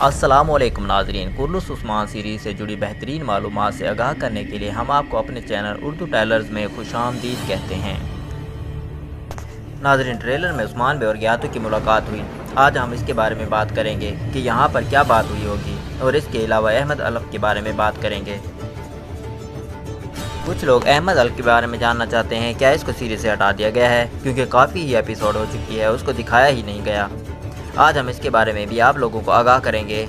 السلام علیکم ناظرین، کرلس عثمان سیریز سے جڑی بہترین معلومات سے آگاہ کرنے کے لیے ہم آپ کو اپنے چینل اردو ٹیلرز میں خوش آمدید کہتے ہیں۔ ناظرین، ٹریلر میں عثمان بے اور گیاتو کی ملاقات ہوئی۔ آج ہم اس کے بارے میں بات کریں گے کہ یہاں پر کیا بات ہوئی ہوگی، اور اس کے علاوہ احمد الف کے بارے میں بات کریں گے۔ کچھ لوگ احمد الف کے بارے میں جاننا چاہتے ہیں کیا اس کو سیریز سے ہٹا دیا گیا ہے، کیونکہ کافی ہی ایپیسوڈ ہو چکی ہے، اس کو دکھایا ہی نہیں گیا۔ آج ہم اس کے بارے میں بھی آپ لوگوں کو آگاہ کریں گے،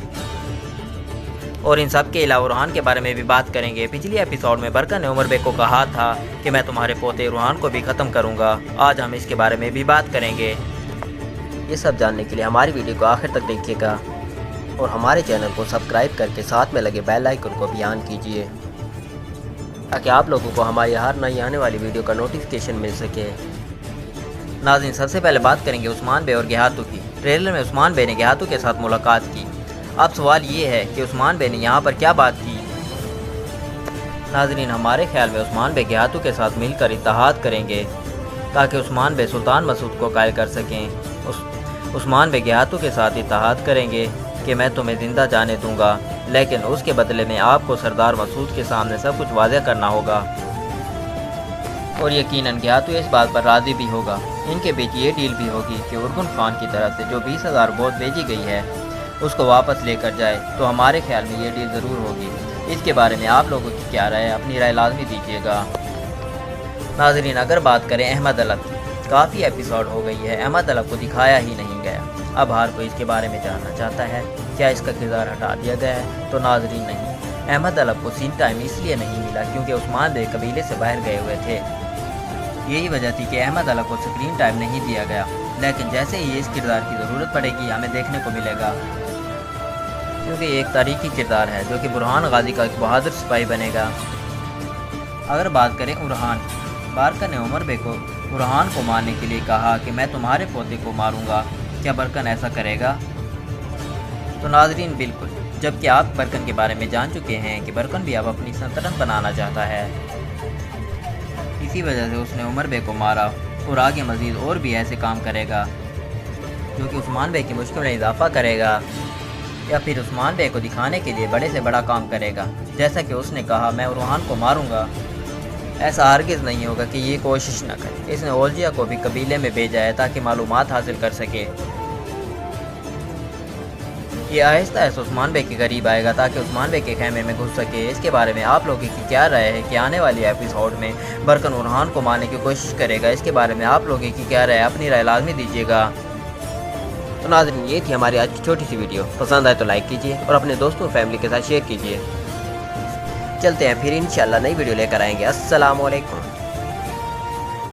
اور ان سب کے علاوہ روحان کے بارے میں بھی بات کریں گے۔ پچھلی ایپیسوڈ میں برکن نے عمر بے کو کہا تھا کہ میں تمہارے پوتے روحان کو بھی ختم کروں گا۔ آج ہم اس کے بارے میں بھی بات کریں گے۔ یہ سب جاننے کے لیے ہماری ویڈیو کو آخر تک دیکھیے گا، اور ہمارے چینل کو سبسکرائب کر کے ساتھ میں لگے بیل آئیکن کو بھی آن کیجیے، تاکہ آپ لوگوں کو ہماری ہر نئی آنے والی ویڈیو کا نوٹیفیکیشن مل سکے۔ ناظرین، سب سے پہلے بات کریں گے عثمان بے اور گیاتو کی۔ ٹریلر میں عثمان بے نے گیاتو کے ساتھ ملاقات کی۔ اب سوال یہ ہے کہ عثمان بے نے یہاں پر کیا بات کی؟ ناظرین، ہمارے خیال میں عثمان بے گیاتو کے ساتھ مل کر اتحاد کریں گے، تاکہ عثمان بے سلطان مسعود کو قائل کر سکیں۔ عثمان بے گیاتو کے ساتھ اتحاد کریں گے کہ میں تمہیں زندہ جانے دوں گا، لیکن اس کے بدلے میں آپ کو سردار مسعود کے سامنے سب کچھ واضح کرنا ہوگا، اور یقیناً گیاتو اس بات پر راضی بھی ہوگا۔ ان کے بیچ یہ ڈیل بھی ہوگی کہ ارگن خان کی طرف سے جو 20,000 گود بھیجی گئی ہے اس کو واپس لے کر جائے، تو ہمارے خیال میں یہ ڈیل ضرور ہوگی۔ اس کے بارے میں آپ لوگوں کی کیا رائے ہے؟ اپنی رائے لازمی دیجیے گا۔ ناظرین، اگر بات کریں احمد الف کی، کافی ایپیسوڈ ہو گئی ہے، احمد الف کو دکھایا ہی نہیں گیا۔ اب ہر کوئی اس کے بارے میں جاننا چاہتا ہے کیا اس کا کردار ہٹا دیا گیا ہے؟ تو ناظرین، نہیں، احمد الف کو سین ٹائم اس لیے نہیں ملا کیونکہ عثمان بے قبیلے سے باہر گئے ہوئے تھے۔ یہی وجہ تھی کہ احمد الف کو سکرین ٹائم نہیں دیا گیا، لیکن جیسے ہی اس کردار کی ضرورت پڑے گی ہمیں دیکھنے کو ملے گا، کیونکہ یہ ایک تاریخی کردار ہے جو کہ برہان غازی کا ایک بہادر سپاہی بنے گا۔ اگر بات کریں ارحان، برکن نے عمر بے کو ارحان کو مارنے کے لیے کہا کہ میں تمہارے پوتے کو ماروں گا، کیا برکن ایسا کرے گا؟ تو ناظرین، بالکل، جبکہ آپ برکن کے بارے میں جان چکے ہیں کہ برکن بھی اب اپنی سلطنت بنانا چاہتا ہے، اسی وجہ سے اس نے عمر بے کو مارا، اور آگے مزید اور بھی ایسے کام کرے گا جو کہ عثمان بے کی مشکل میں اضافہ کرے گا، یا پھر عثمان بے کو دکھانے کے لیے بڑے سے بڑا کام کرے گا۔ جیسا کہ اس نے کہا میں روحان کو ماروں گا، ایسا ہرگز نہیں ہوگا کہ یہ کوشش نہ کرے۔ اس نے اولجیا کو بھی قبیلے میں بھیجا ہے تاکہ معلومات حاصل کر سکے۔ یہ آہستہ آہستہ عثمان بے کے قریب آئے گا تاکہ عثمان بے کے خیمے میں گھس سکے۔ اس کے بارے میں آپ لوگوں کی کیا رائے ہے کہ آنے والی ایپیسوڈ میں برکن ارحان کو مارنے کی کوشش کرے گا؟ اس کے بارے میں آپ لوگوں کی کیا رائے ہے؟ اپنی رائے لازمی دیجیے گا۔ تو ناظرین، یہ تھی ہماری آج کی چھوٹی سی ویڈیو۔ پسند آئے تو لائک کیجیے اور اپنے دوستوں اور فیملی کے ساتھ شیئر کیجیے۔ چلتے ہیں پھر انشاءاللہ نئی ویڈیو لے کر آئیں گے۔ السلام علیکم۔